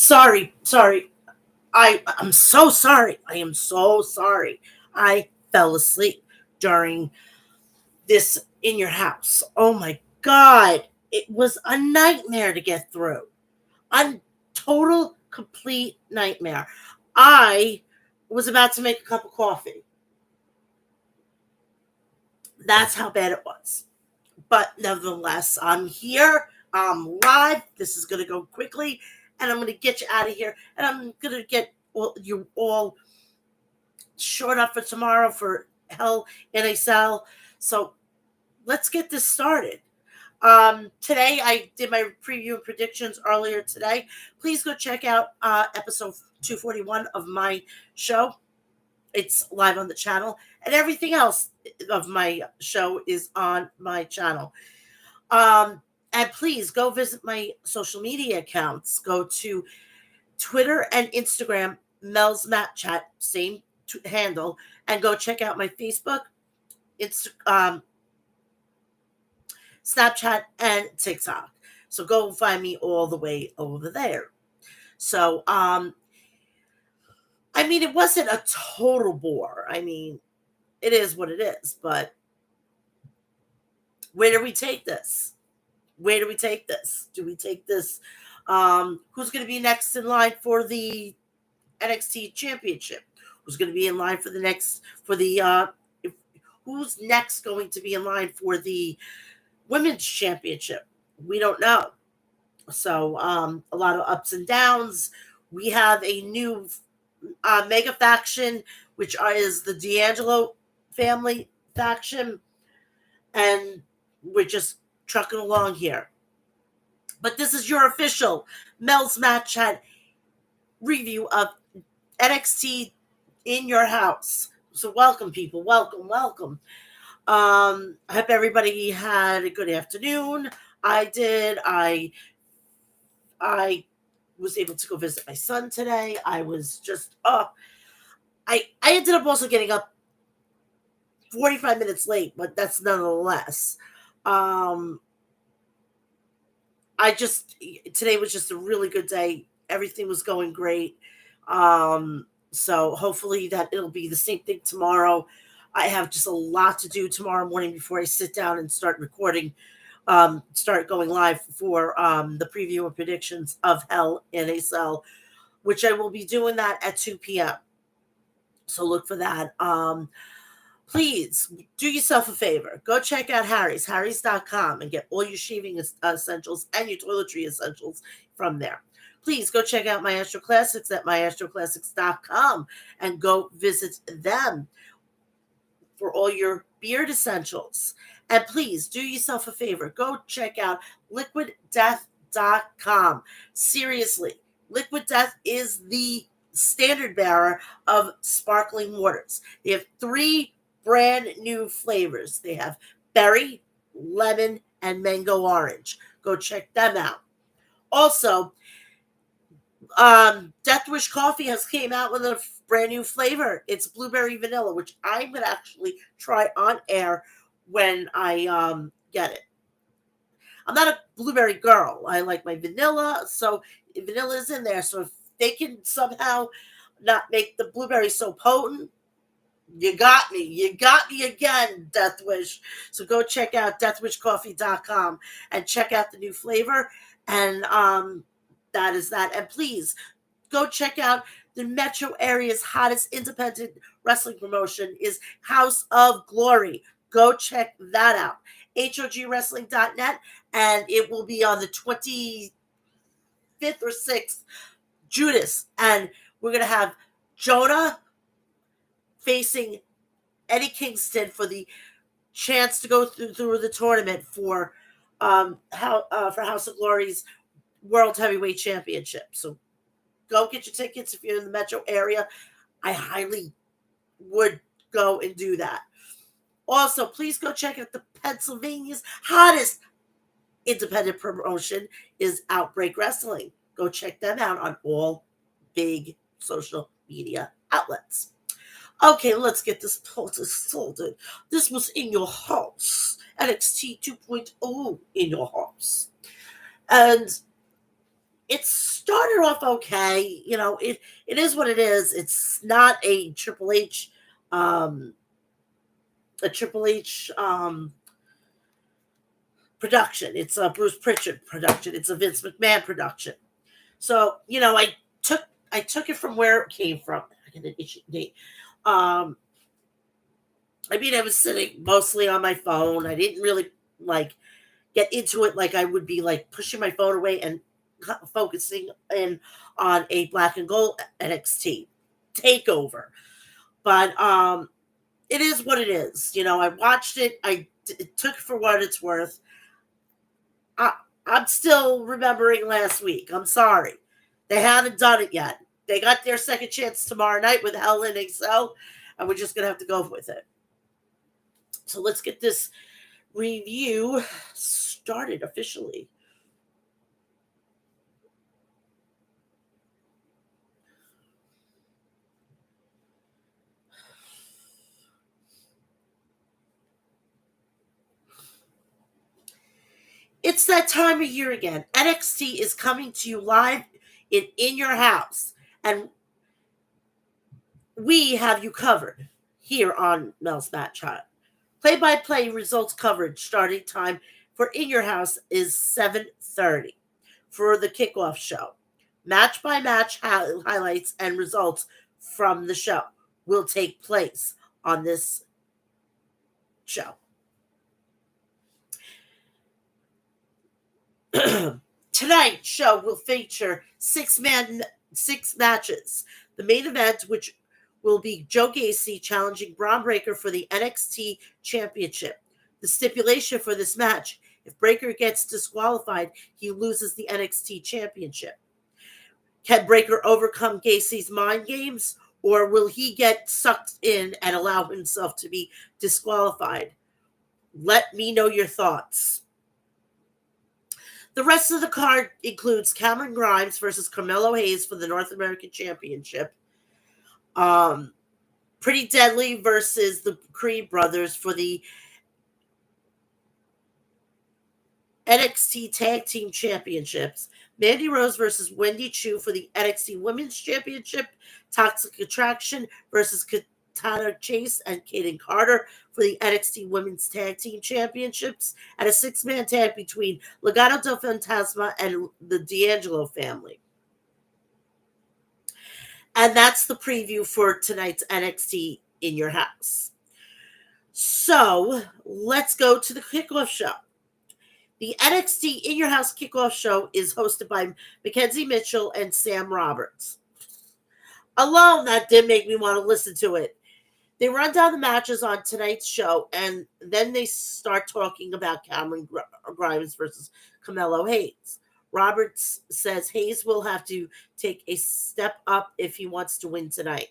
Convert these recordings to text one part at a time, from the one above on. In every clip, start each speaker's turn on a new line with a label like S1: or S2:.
S1: Sorry. I'm so sorry. I am so sorry. I fell asleep during this in your house. Oh my god. It was a nightmare to get through. A total complete nightmare. I was about to make a cup of coffee. That's how bad it was. But nevertheless, I'm here. I'm live. This is going to go quickly, and I'm going to get you out of here. And I'm going to get you all short up for tomorrow for Hell in a Cell. So let's get this started. Today I did my preview and predictions earlier today. Please go check out episode 241 of my show. It's live on the channel, and everything else of my show is on my channel. And please go visit my social media accounts. Go to Twitter and Instagram, Mel's Mat Chat, same handle, and go check out my Facebook, Snapchat, and TikTok. So go find me all the way over there. So, I mean, it wasn't a total bore. I mean, it is what it is, but where do we take this? Where do we take this? Do we take this? Who's going to be next in line for the NXT Championship? Who's going to be in line for who's next going to be in line for the Women's Championship? We don't know. So a lot of ups and downs. We have a new mega faction, which is the D'Angelo family faction, and we're just trucking along here. But this is your official Mel's Mat Chat review of NXT in your house. So welcome, people. Welcome. I hope everybody had a good afternoon. I did. I was able to go visit my son today. I was just I ended up also getting up 45 minutes late, but that's nonetheless. Today was just a really good day. Everything was going great. So hopefully that it'll be the same thing tomorrow. I have just a lot to do tomorrow morning before I sit down and start recording, start going live for the preview and predictions of Hell in a Cell, which I will be doing that at 2 p.m. So look for that. Please do yourself a favor. Go check out harrys.com, and get all your shaving essentials and your toiletry essentials from there. Please go check out Maestro Classics at maestroclassics.com and go visit them for all your beard essentials. And please do yourself a favor. Go check out liquiddeath.com. Seriously, Liquid Death is the standard bearer of sparkling waters. They have 3 brand new flavors. They have berry, lemon, and mango orange. Go check them out. Also, Death Wish Coffee has came out with a brand new flavor. It's blueberry vanilla, which I'm going to actually try on air when I get it. I'm not a blueberry girl. I like my vanilla, so vanilla is in there. So if they can somehow not make the blueberry so potent, you got me. You got me again, Death Wish. So go check out deathwishcoffee.com and check out the new flavor. And that is that. And please go check out the metro area's hottest independent wrestling promotion is House of Glory. Go check that out. HOGwrestling.net. And it will be on the 25th or 6th, Judas. And we're going to have Jonah facing Eddie Kingston for the chance to go through the tournament for House of Glory's World Heavyweight Championship. So go get your tickets if you're in the metro area. I highly would go and do that. Also, please go check out the Pennsylvania's hottest independent promotion is Outbreak Wrestling. Go check them out on all big social media outlets. Okay, let's get this party started. This was in your house. NXT 2.0 in your house. And It started off okay. It is what it is. It's not um, a Triple H production. It's a Bruce Pritchard production. It's a Vince McMahon production. So took I took it from where it came from. I get an itchy date. Um, I mean, I was sitting mostly on my phone. I didn't really like get into it like I would be like pushing my phone away and focusing in on a black and gold NXT takeover. But it is what it is. I watched it. Took it for what it's worth. I, I'm still remembering last week. I'm sorry. They haven't done it yet. They got their second chance tomorrow night with Hell in Excel, and we're just going to have to go with it. So let's get this review started officially. It's that time of year again. NXT is coming to you live in your house, and we have you covered here on Mel's Match Hut. Play-by-play results coverage starting time for In Your House is 7:30 for the kickoff show. Match-by-match highlights and results from the show will take place on this show. Tonight's show will feature six matches. The main event, which will be Joe Gacy challenging Braun Breaker for the NXT Championship. The stipulation for this match: if Breaker gets disqualified, he loses the NXT Championship. Can Breaker overcome Gacy's mind games, or will he get sucked in and allow himself to be disqualified? Let me know your thoughts. The rest of the card includes Cameron Grimes versus Carmelo Hayes for the North American Championship. Pretty Deadly versus the Creed Brothers for the NXT Tag Team Championships. Mandy Rose versus Wendy Chu for the NXT Women's Championship. Toxic Attraction versus Katana Chase and Kaden Carter for the NXT Women's Tag Team Championships. And a six-man tag between Legado del Fantasma and the D'Angelo family. And that's the preview for tonight's NXT In Your House. So let's go to the kickoff show. The NXT In Your House kickoff show is hosted by Mackenzie Mitchell and Sam Roberts. Alone, that did make me want to listen to it. They run down the matches on tonight's show, and then they start talking about Cameron Grimes versus Carmelo Hayes. Roberts says Hayes will have to take a step up if he wants to win tonight.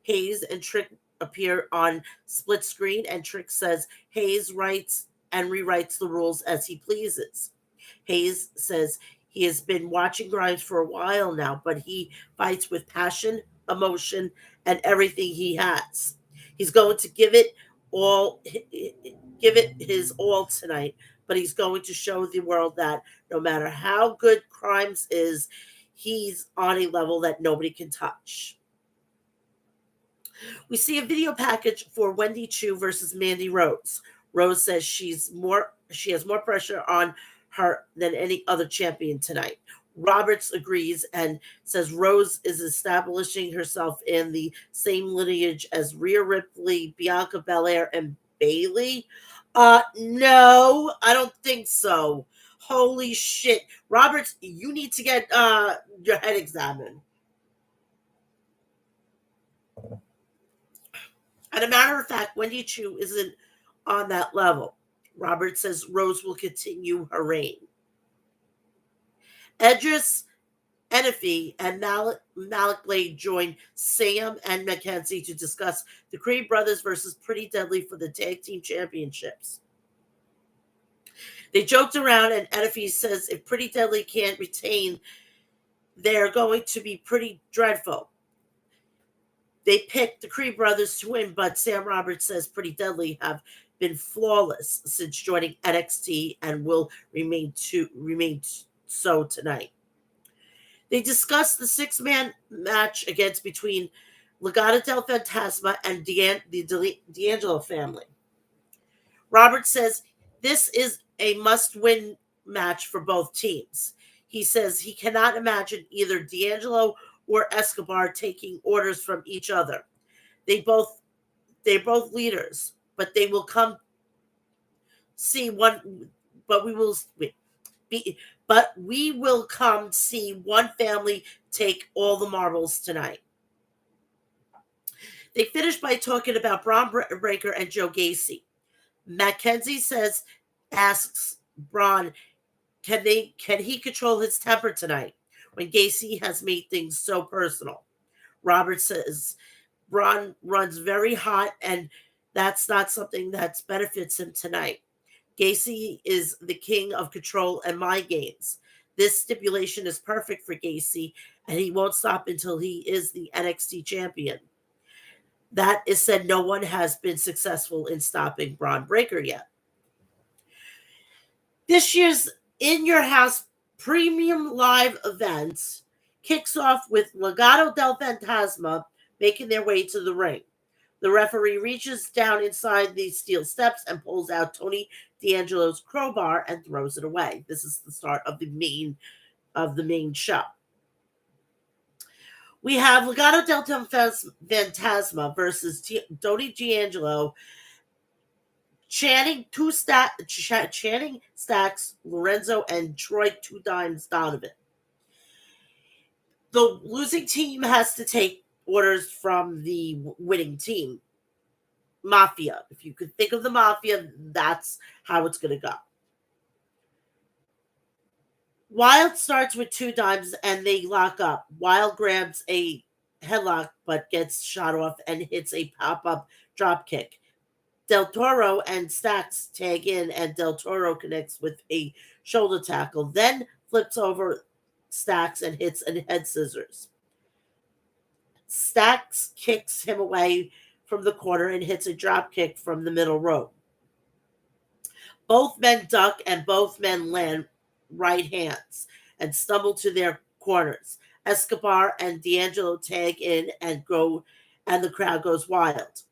S1: Hayes and Trick appear on split screen, and Trick says Hayes writes and rewrites the rules as he pleases. Hayes says he has been watching Grimes for a while now, but he fights with passion, emotion, and everything he has. He's going to give it his all tonight, but he's going to show the world that no matter how good Grimes is, he's on a level that nobody can touch. We see a video package for Wendy Chu versus Mandy Rose. Rose says she has more pressure on her than any other champion tonight. Roberts agrees and says Rose is establishing herself in the same lineage as Rhea Ripley, Bianca Belair, and Bayley. No, I don't think so. Holy shit. Roberts, you need to get your head examined. And a matter of fact, Wendy Chu isn't on that level. Roberts says Rose will continue her reign. Edris Enefi and Malik Blade join Sam and Mackenzie to discuss the Creed Brothers versus Pretty Deadly for the Tag Team Championships. They joked around, and Enefi says if Pretty Deadly can't retain, they're going to be pretty dreadful. They picked the Creed Brothers to win, but Sam Roberts says Pretty Deadly have been flawless since joining NXT and will remain so tonight. They discuss the six-man match against between Legado del Fantasma and the D'Angelo family. Robert says this is a must-win match for both teams. He says he cannot imagine either D'Angelo or Escobar taking orders from each other. They both they're both leaders, but they will come see one. But we will be. But we will come see one family take all the marbles tonight. They finish by talking about Braun Breaker and Joe Gacy. Mackenzie asks Braun, can he control his temper tonight when Gacy has made things so personal? Robert says Braun runs very hot, and that's not something that benefits him tonight. Gacy is the king of control and mind games. This stipulation is perfect for Gacy, and he won't stop until he is the NXT champion. That is said, no one has been successful in stopping Braun Breaker yet. This year's In Your House premium live event kicks off with Legado del Fantasma making their way to the ring. The referee reaches down inside the steel steps and pulls out Tony D'Angelo's crowbar and throws it away. This is the start of the main show. We have Legado del Fantasma versus Tony D'Angelo, Channing Stacks, Lorenzo, and Troy Two Dimes Donovan. The losing team has to take orders from the winning team. Mafia. If you could think of the Mafia, that's how it's going to go. Wild starts with Two Dimes and they lock up. Wild grabs a headlock but gets shot off and hits a pop-up drop kick. Del Toro and Stacks tag in and Del Toro connects with a shoulder tackle, then flips over Stacks and hits a head scissors. Stacks kicks him away from the corner and hits a drop kick from the middle rope. Both men duck and both men land right hands and stumble to their corners. Escobar and D'Angelo tag in and the crowd goes wild.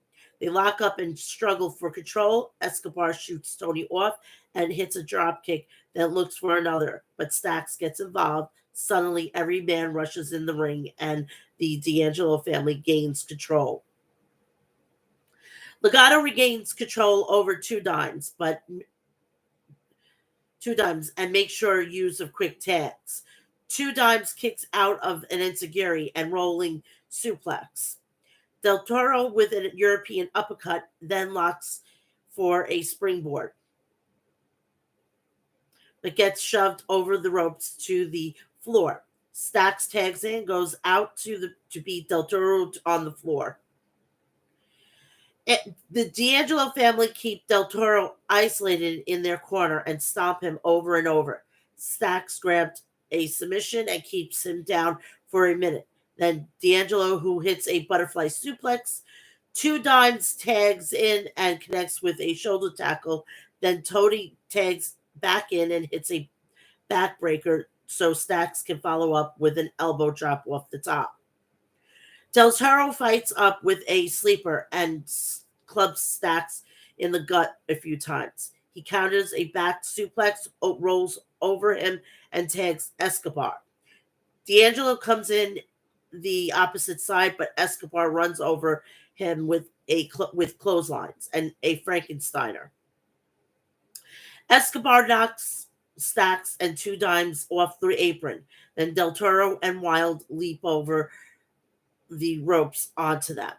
S1: They lock up and struggle for control. Escobar shoots Tony off and hits a drop kick, then looks for another, but Stacks gets involved. Suddenly, every man rushes in the ring and the D'Angelo family gains control. Legado regains control over Two Dimes and makes sure use of quick tags. Two Dimes kicks out of an enziguri and rolling suplex. Del Toro with an European uppercut, then locks for a springboard, but gets shoved over the ropes to the floor. Stacks tags in, goes out to beat Del Toro on the floor. The D'Angelo family keep Del Toro isolated in their corner and stomp him over and over. Stacks grabbed a submission and keeps him down for a minute. Then D'Angelo, who hits a butterfly suplex. Two Dimes tags in and connects with a shoulder tackle. Then Tony tags back in and hits a backbreaker so Stacks can follow up with an elbow drop off the top. Del Toro fights up with a sleeper and clubs Stacks in the gut a few times. He counters a back suplex, rolls over him, and tags Escobar. D'Angelo comes in the opposite side, but Escobar runs over him with clotheslines and a Frankensteiner. Escobar knocks Stacks and Two Dimes off the apron. Then Del Toro and Wild leap over the ropes onto them.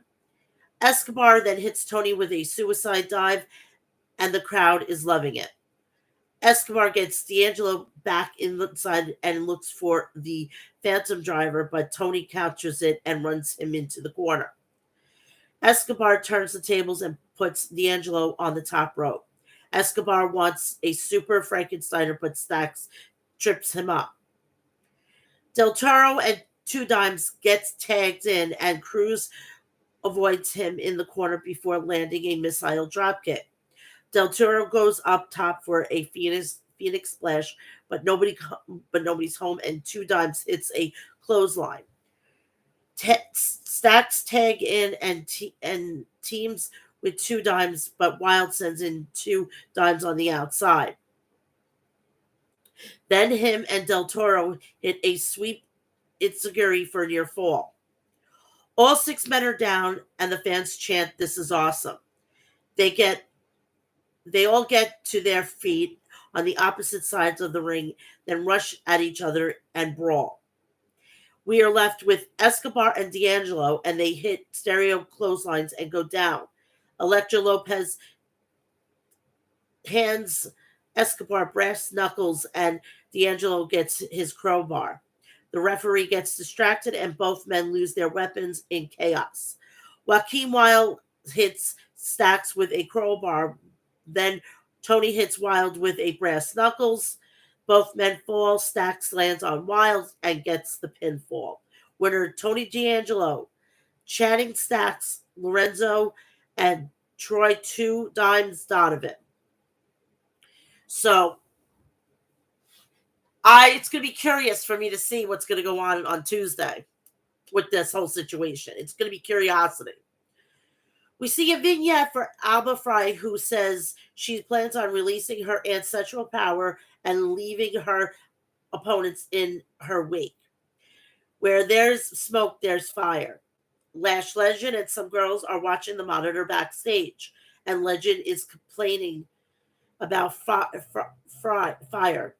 S1: Escobar then hits Tony with a suicide dive, and the crowd is loving it. Escobar gets D'Angelo back inside and looks for the Phantom Driver, but Tony counters it and runs him into the corner. Escobar turns the tables and puts D'Angelo on the top rope. Escobar wants a super Frankensteiner, but Stacks trips him up. Del Toro and Two Dimes gets tagged in, and Cruz avoids him in the corner before landing a missile dropkick. Del Toro goes up top for a Phoenix Splash, but nobody's home, and Two Dimes hits a clothesline. Stacks tag in and teams with Two Dimes, but Wild sends in Two Dimes on the outside. Then him and Del Toro hit a sweep Itziguri for a near fall. All six men are down, and the fans chant, "This is awesome." They get they all get to their feet on the opposite sides of the ring, then rush at each other and brawl. We are left with Escobar and D'Angelo, and they hit stereo clotheslines and go down. Electra Lopez hands Escobar brass knuckles, and D'Angelo gets his crowbar. The referee gets distracted, and both men lose their weapons in chaos. Joaquin Wild hits Stacks with a crowbar. Then Tony hits Wild with a brass knuckles. Both men fall. Stacks lands on Wild and gets the pinfall. Winner Tony D'Angelo. Channing Stacks, Lorenzo, and Troy Two Dimes Donovan. So it's going to be curious for me to see what's going to go on Tuesday with this whole situation. It's going to be curiosity. We see a vignette for Alba Fry, who says she plans on releasing her ancestral power and leaving her opponents in her wake. Where there's smoke, there's fire. Lash Legend and some girls are watching the monitor backstage, and Legend is complaining about fire.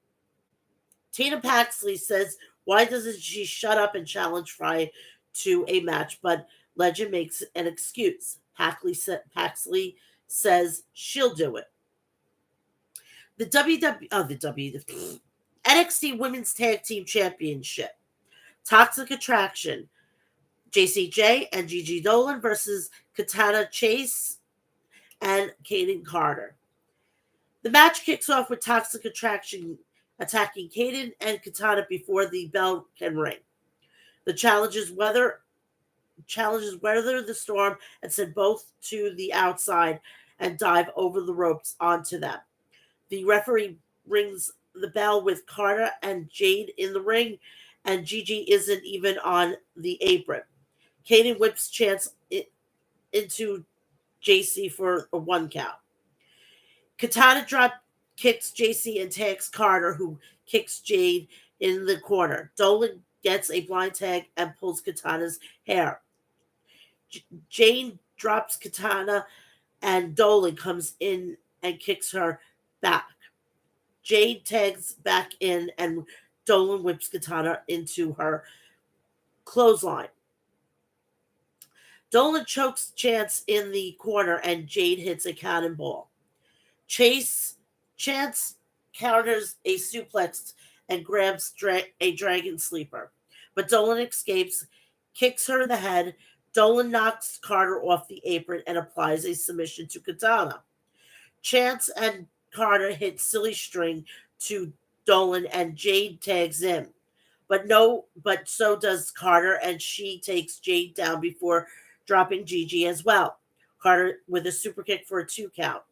S1: Tina Paxley says, why doesn't she shut up and challenge Fry to a match? But Legend makes an excuse. Paxley says she'll do it. The NXT Women's Tag Team Championship. Toxic Attraction. JCJ and Gigi Dolan versus Katana Chase and Kaden Carter. The match kicks off with Toxic Attraction attacking Kaden and Katana before the bell can ring. The challenges weather the storm and send both to the outside and dive over the ropes onto them. The referee rings the bell with Carter and Jade in the ring, and Gigi isn't even on the apron. Kaden whips Chance into JC for a 1 count. Katana drop kicks JC and tags Carter, who kicks Jade in the corner. Dolan gets a blind tag and pulls Katana's hair. Jane drops Katana, and Dolan comes in and kicks her back. Jade tags back in, and Dolan whips Katana into her clothesline. Dolan chokes Chance in the corner, and Jade hits a cannonball. Chance counters a suplex and grabs a dragon sleeper. But Dolan escapes, kicks her in the head. Dolan knocks Carter off the apron and applies a submission to Katana. Chance and Carter hit silly string to Dolan, and Jade tags in. But so does Carter, and she takes Jade down before dropping Gigi as well. Carter with a super kick for a 2 count.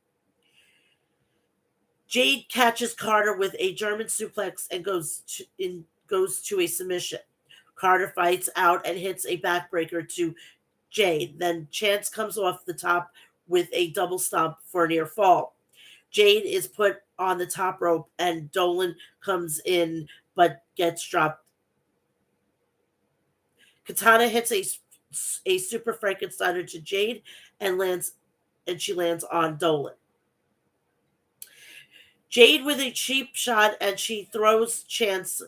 S1: Jade catches Carter with a German suplex and goes to a submission. Carter fights out and hits a backbreaker to Jade. Then Chance comes off the top with a double stomp for a near fall. Jade is put on the top rope, and Dolan comes in but gets dropped. Katana hits a super Frankensteiner to Jade and she lands on Dolan. Jade with a cheap shot, and she throws Chance.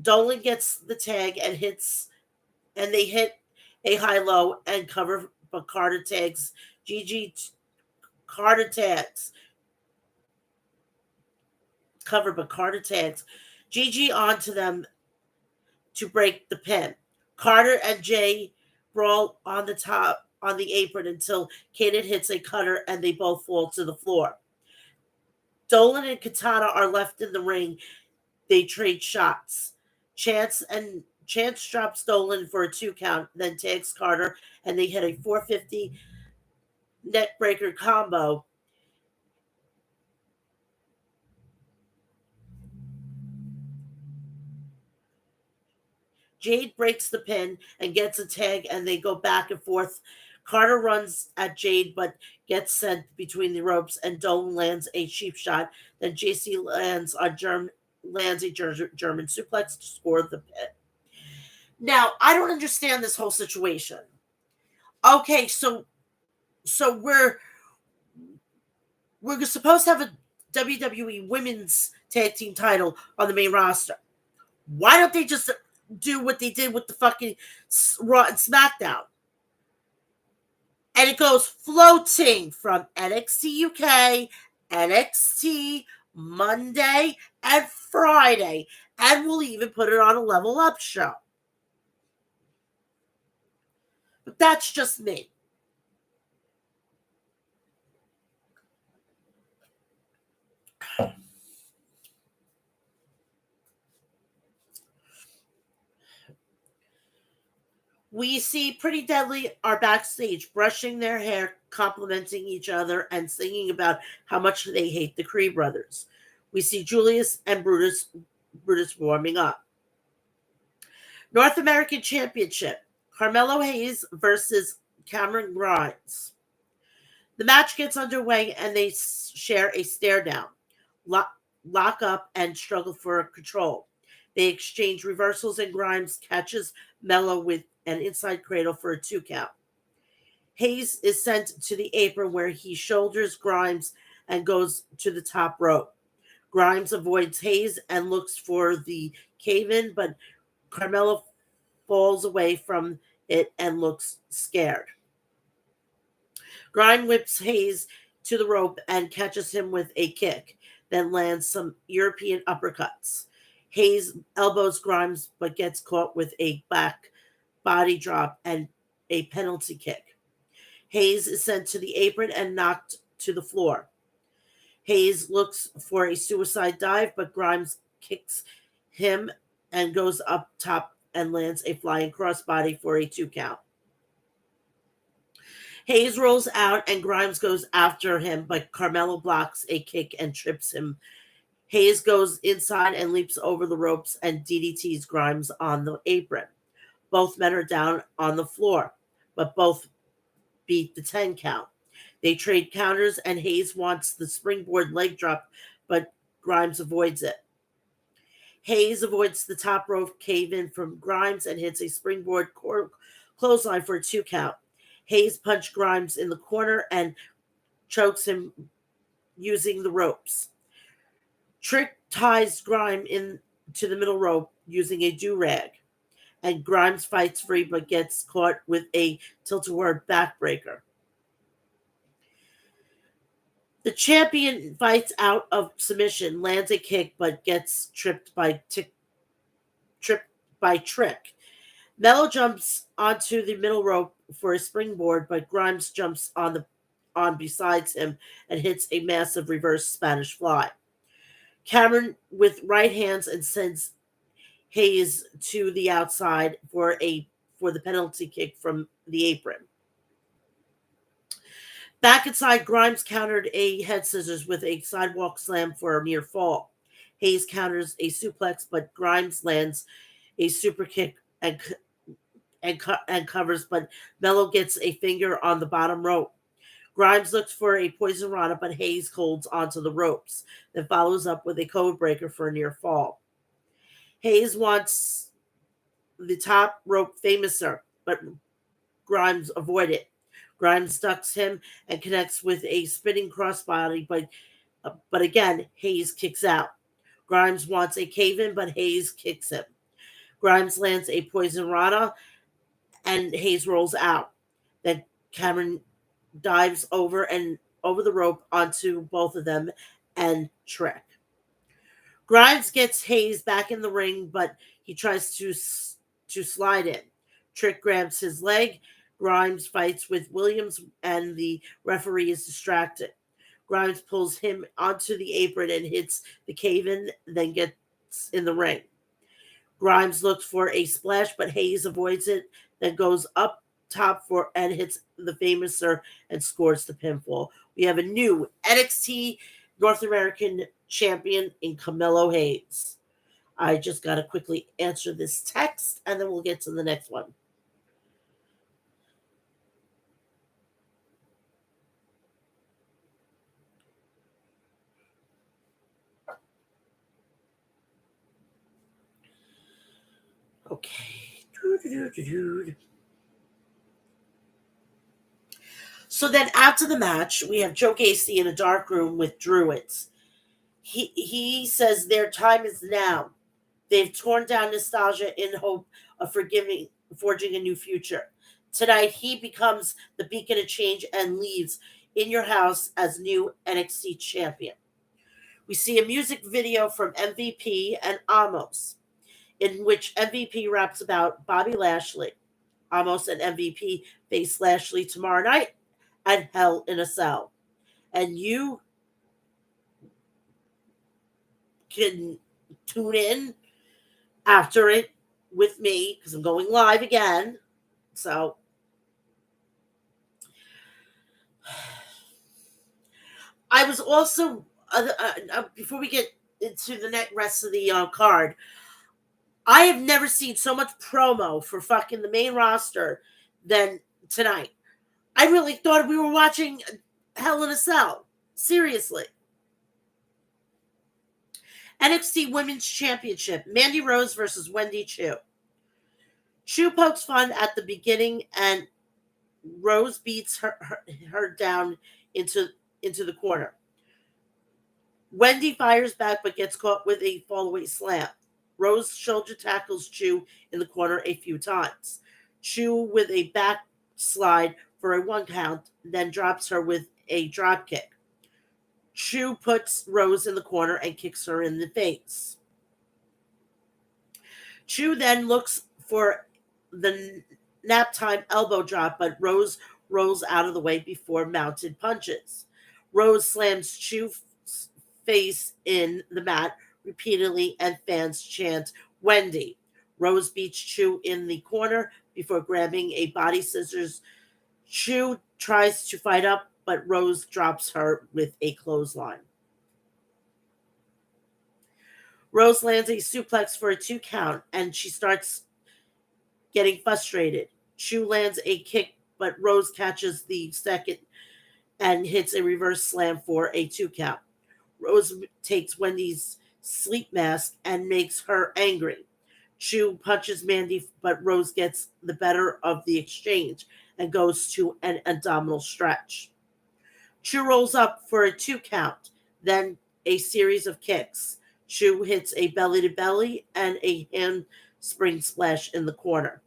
S1: Dolan gets the tag and they hit a high-low and cover, but Carter tags Gigi. Carter tags cover, but Carter tags Gigi onto them to break the pin. Carter and Jay brawl on the apron until Kaden hits a cutter and they both fall to the floor. Dolan and Katana are left in the ring. They trade shots. Chance drops Dolan for a 2 count, then tags Carter, and they hit a 450 neckbreaker combo. Jade breaks the pin and gets a tag, and they go back and forth. Carter runs at Jade but gets sent between the ropes, and Dolan lands a cheap shot. Then JC lands a German suplex to score the pin. Now, I don't understand this whole situation. Okay, so we're supposed to have a WWE Women's Tag Team title on the main roster. Why don't they just do what they did with the fucking Raw and SmackDown? And it goes floating from NXT UK, NXT Monday, and Friday. And we'll even put it on a Level Up show. But that's just me. We see Pretty Deadly are backstage, brushing their hair, complimenting each other, and singing about how much they hate the Creed brothers. We see Julius and Brutus warming up. North American Championship, Carmelo Hayes versus Cameron Grimes. The match gets underway and they share a stare down, lock up, and struggle for control. They exchange reversals and Grimes catches Mello with an inside cradle for a 2 count. Hayes is sent to the apron where he shoulders Grimes and goes to the top rope. Grimes avoids Hayes and looks for the cave-in, but Carmelo falls away from it and looks scared. Grimes whips Hayes to the rope and catches him with a kick, then lands some European uppercuts. Hayes elbows Grimes but gets caught with a back body drop and a penalty kick. Hayes is sent to the apron and knocked to the floor. Hayes looks for a suicide dive, but Grimes kicks him and goes up top and lands a flying crossbody for a 2 count. Hayes rolls out and Grimes goes after him, but Carmelo blocks a kick and trips him. Hayes goes inside and leaps over the ropes and DDTs Grimes on the apron. Both men are down on the floor, but both beat the 10 count. They trade counters and Hayes wants the springboard leg drop, but Grimes avoids it. Hayes avoids the top rope cave-in from Grimes and hits a springboard clothesline for a 2 count. Hayes punched Grimes in the corner and chokes him using the ropes. Trick ties Grimes into the middle rope using a do-rag, and Grimes fights free but gets caught with a tilt-a-whirl backbreaker. The champion fights out of submission, lands a kick, but gets tripped by Trick. Mello jumps onto the middle rope for a springboard, but Grimes jumps on besides him and hits a massive reverse Spanish fly. Cameron with right hands and sends Hayes to the outside for the penalty kick from the apron. Back inside, Grimes countered a head scissors with a sidewalk slam for a near fall. Hayes counters a suplex, but Grimes lands a super kick and covers, but Mello gets a finger on the bottom rope. Grimes looks for a poison rana, but Hayes holds onto the ropes, then follows up with a code breaker for a near fall. Hayes wants the top rope famouser, but Grimes avoid it. Grimes ducks him and connects with a spinning crossbody, but again, Hayes kicks out. Grimes wants a cave-in, but Hayes kicks him. Grimes lands a poison rana, and Hayes rolls out. Then Cameron dives over the rope onto both of them and Trick. Grimes gets Hayes back in the ring, but he tries to slide in. Trick grabs his leg. Grimes fights with Williams, and the referee is distracted. Grimes pulls him onto the apron and hits the cave-in, then gets in the ring. Grimes looks for a splash, but Hayes avoids it, then goes up top and hits the famouser and scores the pinfall. We have a new NXT North American champion in Carmelo Hayes. I just got to quickly answer this text and then we'll get to the next one. Okay. So then after the match, we have Joe Gacy in a dark room with Druids. He says their time is now. They've torn down nostalgia in hope of forging a new future. Tonight, he becomes the beacon of change and leaves in your house as new NXT champion. We see a music video from MVP and Amos, in which MVP raps about Bobby Lashley. Amos and MVP face Lashley tomorrow night at Hell in a Cell. And you can tune in after it with me because I'm going live again. So I was also before we get into the rest of the card, I have never seen so much promo for fucking the main roster than tonight. I really thought we were watching Hell in a Cell. Seriously. NXT Women's Championship, Mandy Rose versus Wendy Chu. Chu pokes fun at the beginning, and Rose beats her down into the corner. Wendy fires back but gets caught with a fallaway slam. Rose shoulder tackles Chu in the corner a few times. Chu with a backslide for a 1 count, then drops her with a drop kick. Chu puts Rose in the corner and kicks her in the face. Chu then looks for the nap time elbow drop, but Rose rolls out of the way before mounted punches. Rose slams Chu's face in the mat repeatedly, and fans chant Wendy. Rose beats Chu in the corner before grabbing a body scissors. Chu tries to fight up, but Rose drops her with a clothesline. Rose lands a suplex for a 2 count, and she starts getting frustrated. Chu lands a kick, but Rose catches the second and hits a reverse slam for a 2 count. Rose takes Wendy's sleep mask and makes her angry. Chu punches Mandy, but Rose gets the better of the exchange and goes to an abdominal stretch. Chu rolls up for a 2 count, then a series of kicks. Chu hits a belly to belly and a handspring splash in the corner.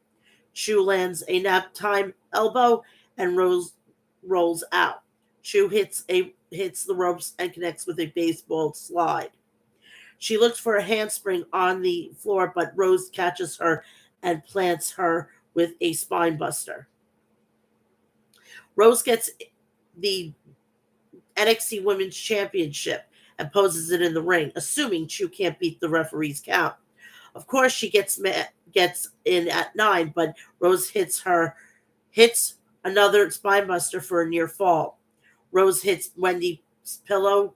S1: Chu lands a nap time elbow and Rose rolls out. Chu hits the ropes and connects with a baseball slide. She looks for a handspring on the floor, but Rose catches her and plants her with a spine buster. Rose gets the NXT Women's Championship and poses it in the ring, assuming Chu can't beat the referee's count. Of course, she gets in at 9, but Rose hits another spinebuster for a near fall. Rose hits Wendy's pillow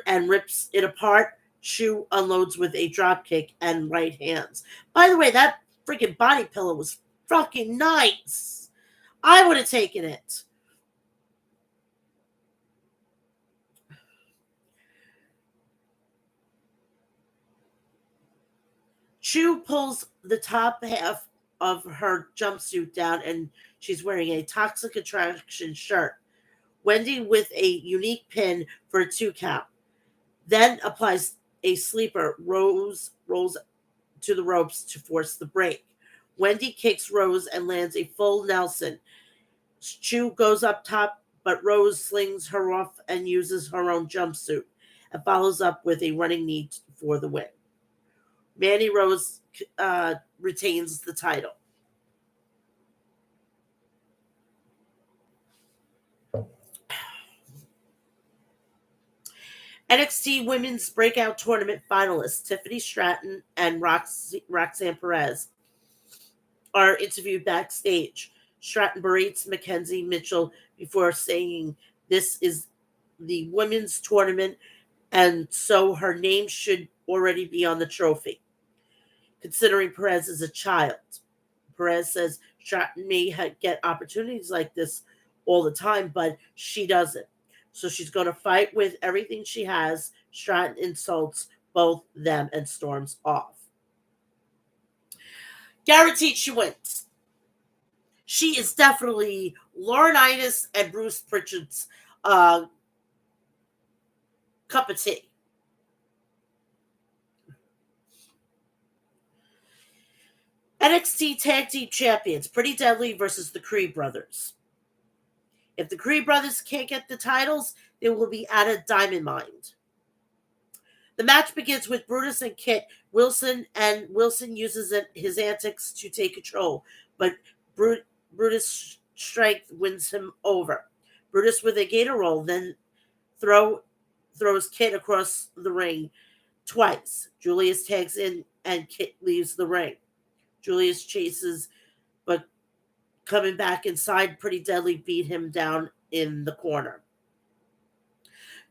S1: and rips it apart. Chu unloads with a dropkick and right hands. By the way, that freaking body pillow was fucking nice. I would have taken it. Chu pulls the top half of her jumpsuit down and she's wearing a Toxic Attraction shirt. Wendy with a unique pin for a 2 count. Then applies a sleeper. Rose rolls to the ropes to force the break. Wendy kicks Rose and lands a full Nelson. Chu goes up top, but Rose slings her off and uses her own jumpsuit and follows up with a running knee for the win. Mandy Rose retains the title. NXT Women's Breakout Tournament finalists Tiffany Stratton and Roxanne Perez are interviewed backstage. Stratton berates Mackenzie Mitchell before saying this is the women's tournament and so her name should already be on the trophy. considering Perez as a child. Perez says Stratton may get opportunities like this all the time, but she doesn't. So she's going to fight with everything she has. Stratton insults both them and storms off. Guaranteed she wins. She is definitely Laurinaitis and Bruce Pritchard's cup of tea. NXT Tag Team Champions, Pretty Deadly versus the Creed Brothers. If the Creed Brothers can't get the titles, they will be at a Diamond Mine. The match begins with Brutus and Kit Wilson, and Wilson uses his antics to take control, but Brutus' strength wins him over. Brutus with a gator roll, then throws Kit across the ring twice. Julius tags in, and Kit leaves the ring. Julius chases, but coming back inside, Pretty Deadly beat him down in the corner.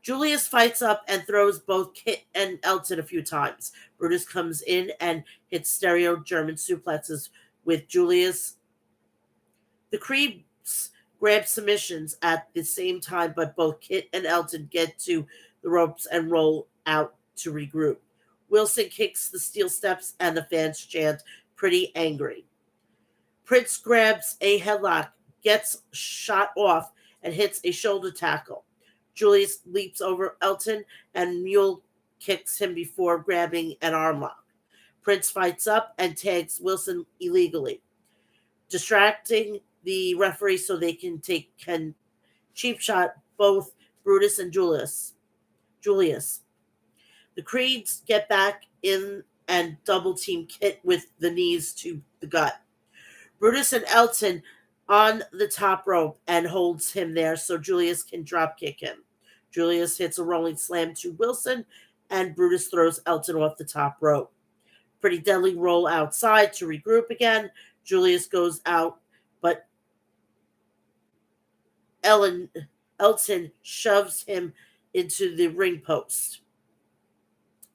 S1: Julius fights up and throws both Kit and Elton a few times. Brutus comes in and hits stereo German suplexes with Julius. The Creeds grab submissions at the same time, but both Kit and Elton get to the ropes and roll out to regroup. Wilson kicks the steel steps and the fans chant, "Pretty angry." Prince grabs a headlock, gets shot off, and hits a shoulder tackle. Julius leaps over Elton and mule kicks him before grabbing an arm lock. Prince fights up and tags Wilson illegally, distracting the referee so they can cheap shot both Brutus and Julius. The Creeds get back in and double team Kit with the knees to the gut. Brutus and Elton on the top rope and holds him there so Julius can drop kick him. Julius hits a rolling slam to Wilson, and Brutus throws Elton off the top rope. Pretty Deadly roll outside to regroup again. Julius goes out, but Elton shoves him into the ring post.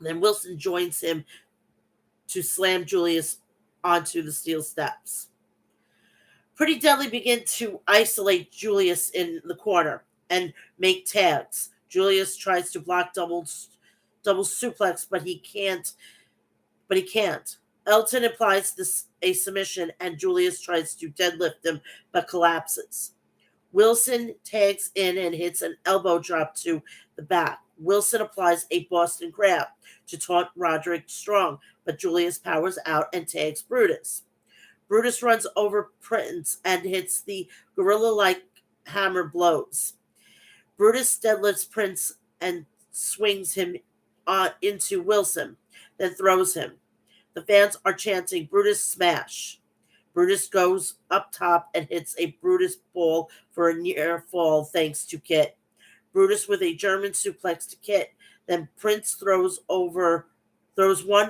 S1: Then Wilson joins him to slam Julius onto the steel steps. Pretty Deadly begin to isolate Julius in the corner and make tags. Julius tries to block double suplex, but he can't. Elton applies a submission, and Julius tries to deadlift him, but collapses. Wilson tags in and hits an elbow drop to the back. Wilson applies a Boston Crab to taunt Roderick Strong, but Julius powers out and tags Brutus. Brutus runs over Prince and hits the gorilla-like hammer blows. Brutus deadlifts Prince and swings him into Wilson, then throws him. The fans are chanting Brutus smash. Brutus goes up top and hits a Brutus ball for a near fall thanks to Kit. Brutus with a German suplex to Kit. Then Prince throws one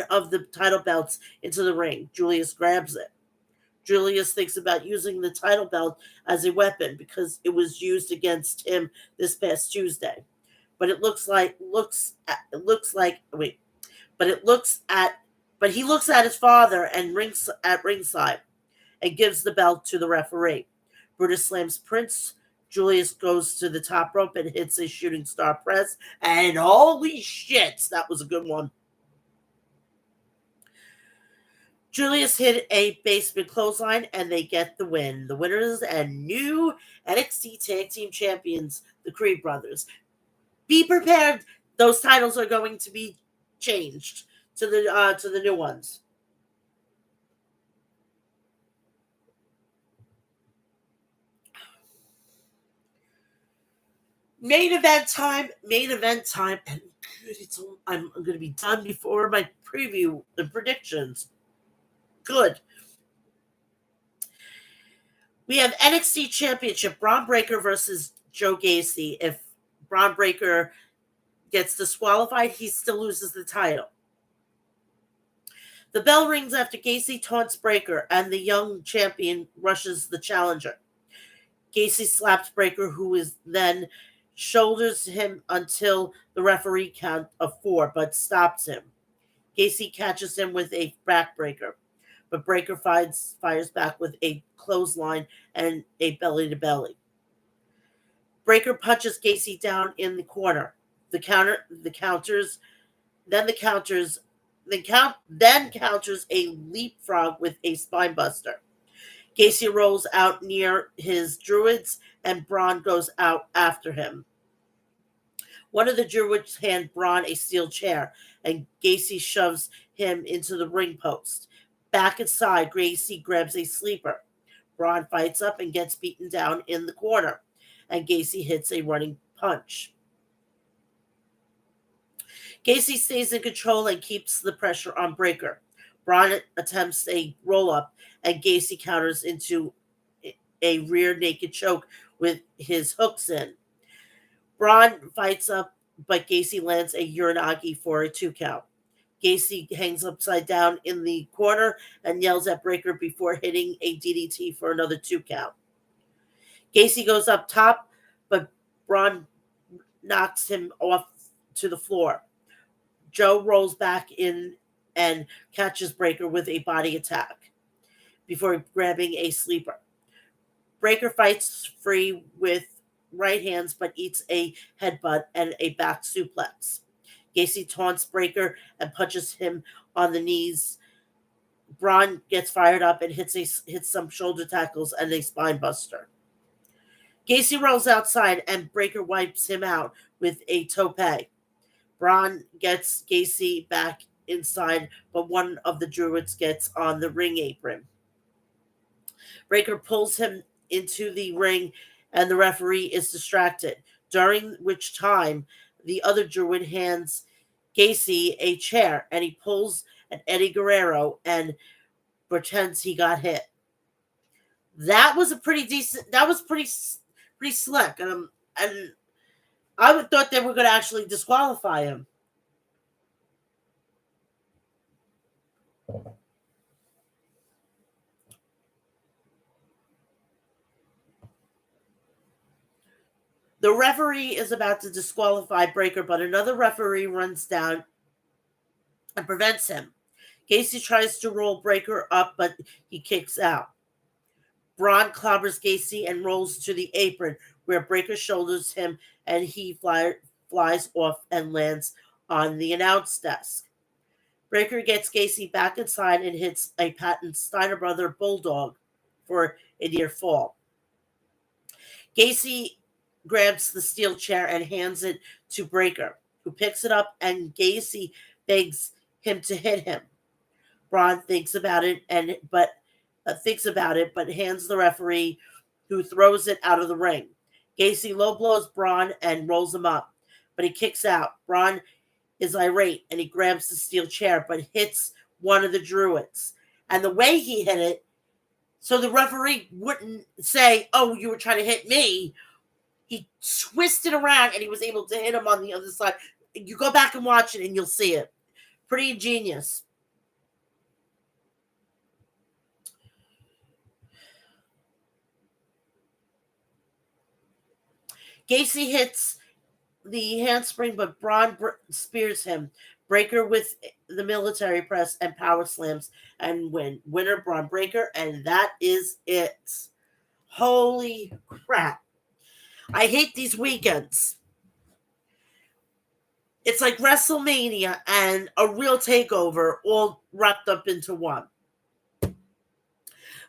S1: of the title belts into the ring. Julius grabs it. Julius thinks about using the title belt as a weapon because it was used against him this past Tuesday. But he looks at his father and ringside and gives the belt to the referee. Brutus slams Prince. Julius goes to the top rope and hits a shooting star press. And holy shit, that was a good one. Julius hit a basement clothesline and they get the win. The winners and new NXT Tag Team Champions, the Creed Brothers. Be prepared. Those titles are going to be changed to the new ones. Main event time, and I'm going to be done before my preview and predictions. Good. We have NXT Championship, Braun Breaker versus Joe Gacy. If Braun Breaker gets disqualified, he still loses the title. The bell rings after Gacy taunts Breaker, and the young champion rushes the challenger. Gacy slaps Breaker, who is then shoulders him until the referee count of 4, but stops him. Gacy catches him with a backbreaker, but Breaker fires back with a clothesline and a belly to belly. Breaker punches Gacy down in the corner. The counters, then the counters, then counters a leapfrog with a spinebuster. Gacy rolls out near his druids, and Braun goes out after him. One of the druids hand Braun a steel chair, and Gacy shoves him into the ring post. Back inside, Gacy grabs a sleeper. Braun fights up and gets beaten down in the corner, and Gacy hits a running punch. Gacy stays in control and keeps the pressure on Breaker. Braun attempts a roll-up, and Gacy counters into a rear naked choke with his hooks in. Braun fights up, but Gacy lands a Uranagi for a 2 count. Gacy hangs upside down in the corner and yells at Breaker before hitting a DDT for another 2 count. Gacy goes up top, but Braun knocks him off to the floor. Joe rolls back in and catches Breaker with a body attack before grabbing a sleeper. Breaker fights free with right hands but eats a headbutt and a back suplex. Gacy taunts Breaker and punches him on the knees. Braun gets fired up and hits some shoulder tackles and a spine buster. Gacy rolls outside and Breaker wipes him out with a tope. Braun gets Gacy back inside, but one of the druids gets on the ring apron. Breaker pulls him into the ring and the referee is distracted, during which time the other druid hands Gacy a chair and he pulls an Eddie Guerrero and pretends he got hit. That was pretty slick, and I would thought they were going to actually disqualify him. The referee is about to disqualify Breaker, but another referee runs down and prevents him. Gacy tries to roll Breaker up, but he kicks out. Braun clobbers Gacy and rolls to the apron, where Breaker shoulders him and he flies off and lands on the announce desk. Breaker gets Gacy back inside and hits a patent Steiner Brother Bulldog for a near fall. Gacy grabs the steel chair and hands it to Breaker, who picks it up, and Gacy begs him to hit him. Braun thinks about it, but hands the referee, who throws it out of the ring. Gacy low blows Braun and rolls him up, but he kicks out. Braun is irate and he grabs the steel chair, but hits one of the druids. And the way he hit it, so the referee wouldn't say, "Oh, you were trying to hit me," he twisted around and he was able to hit him on the other side. You go back and watch it and you'll see it. Pretty ingenious. Gacy hits the handspring, but Braun spears him. Breaker with the military press and power slams and winner Braun Breaker, and that is it. Holy crap. I hate these weekends. It's like WrestleMania and a real takeover all wrapped up into one.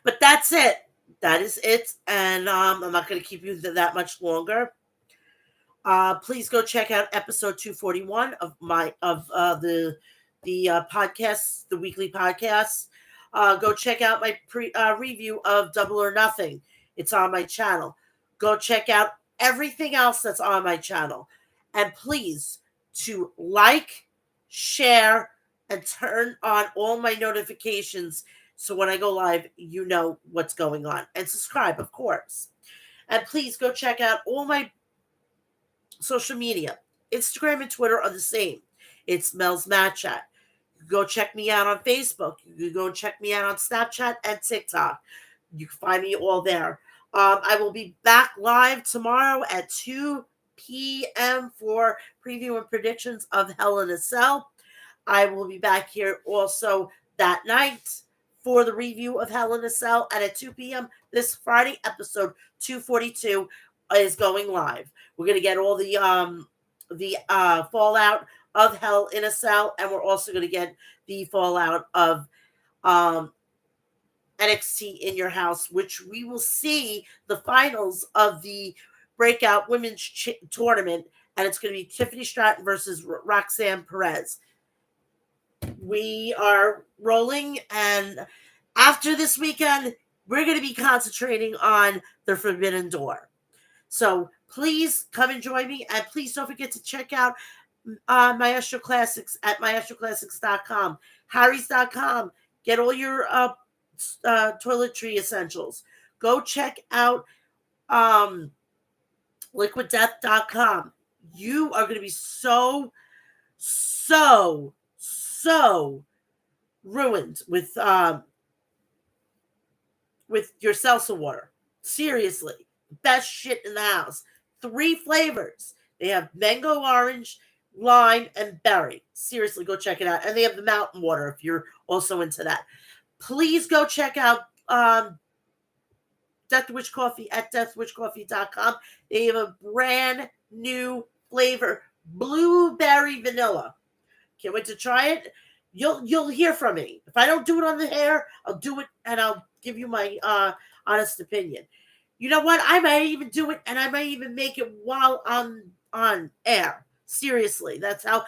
S1: But that's it. That is it. And I'm not going to keep you that much longer. Please go check out episode 241 of the podcast, the weekly podcast. Go check out my review of Double or Nothing. It's on my channel. Go check out everything else that's on my channel. And please to like, share, and turn on all my notifications so when I go live, you know what's going on. And subscribe, of course. And please go check out all my social media. Instagram and Twitter are the same. It's Mel's Mad Chat. Go check me out on Facebook. You can go check me out on Snapchat and TikTok. You can find me all there. I will be back live tomorrow at 2 p.m. for preview and predictions of Hell in a Cell. I will be back here also that night for the review of Hell in a Cell. And at 2 p.m. this Friday, episode 242 is going live. We're going to get all the fallout of Hell in a Cell, and we're also going to get the fallout of um, NXT in Your House, which we will see the finals of the Breakout Women's Tournament, and it's going to be Tiffany Stratton versus Roxanne Perez. We are rolling, and after this weekend, we're going to be concentrating on the Forbidden Door. So please come and join me, and please don't forget to check out Maestro Classics at maestroclassics.com, harrys.com. Get all your toiletry essentials. Go check out liquiddeath.com. You are going to be so ruined with your salsa water. Seriously, best shit in the house. 3 flavors. They have mango, orange, lime, and berry. Seriously, go check it out. And they have the mountain water if you're also into that. Please go check out Death Wish Coffee at deathwishcoffee.com. They have a brand new flavor, blueberry vanilla. Can't wait to try it. You'll hear from me. If I don't do it on the air, I'll do it and I'll give you my honest opinion. You know what? I might even do it, and I might even make it while I'm on air. Seriously, that's how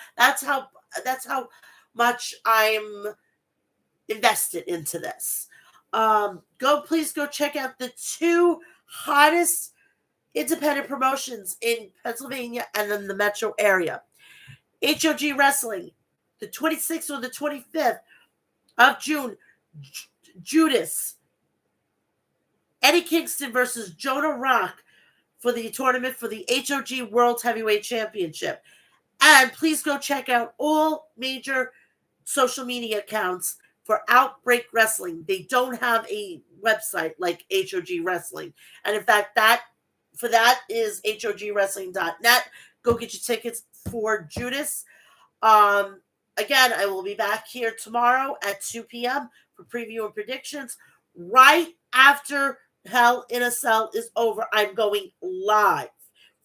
S1: much I'm invested into this. Please go check out the 2 hottest independent promotions in Pennsylvania and then the metro area. HOG Wrestling, the 26th or the 25th of June, Judas, Eddie Kingston versus Jonah Rock for the tournament for the HOG World Heavyweight Championship. And please go check out all major social media accounts for Outbreak Wrestling. They don't have a website like HOG Wrestling. And in fact, that is hogwrestling.net. Go get your tickets for Judas. Again, I will be back here tomorrow at 2 p.m. for preview and predictions. Right after Hell in a Cell is over, I'm going live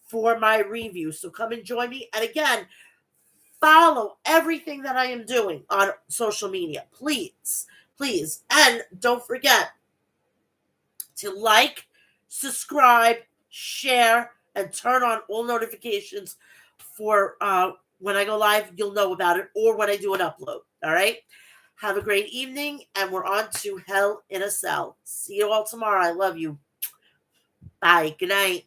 S1: for my review. So come and join me. And again, follow everything that I am doing on social media. Please. And don't forget to like, subscribe, share, and turn on all notifications for when I go live. You'll know about it, or when I do an upload. All right? Have a great evening, and we're on to Hell in a Cell. See you all tomorrow. I love you. Bye. Good night.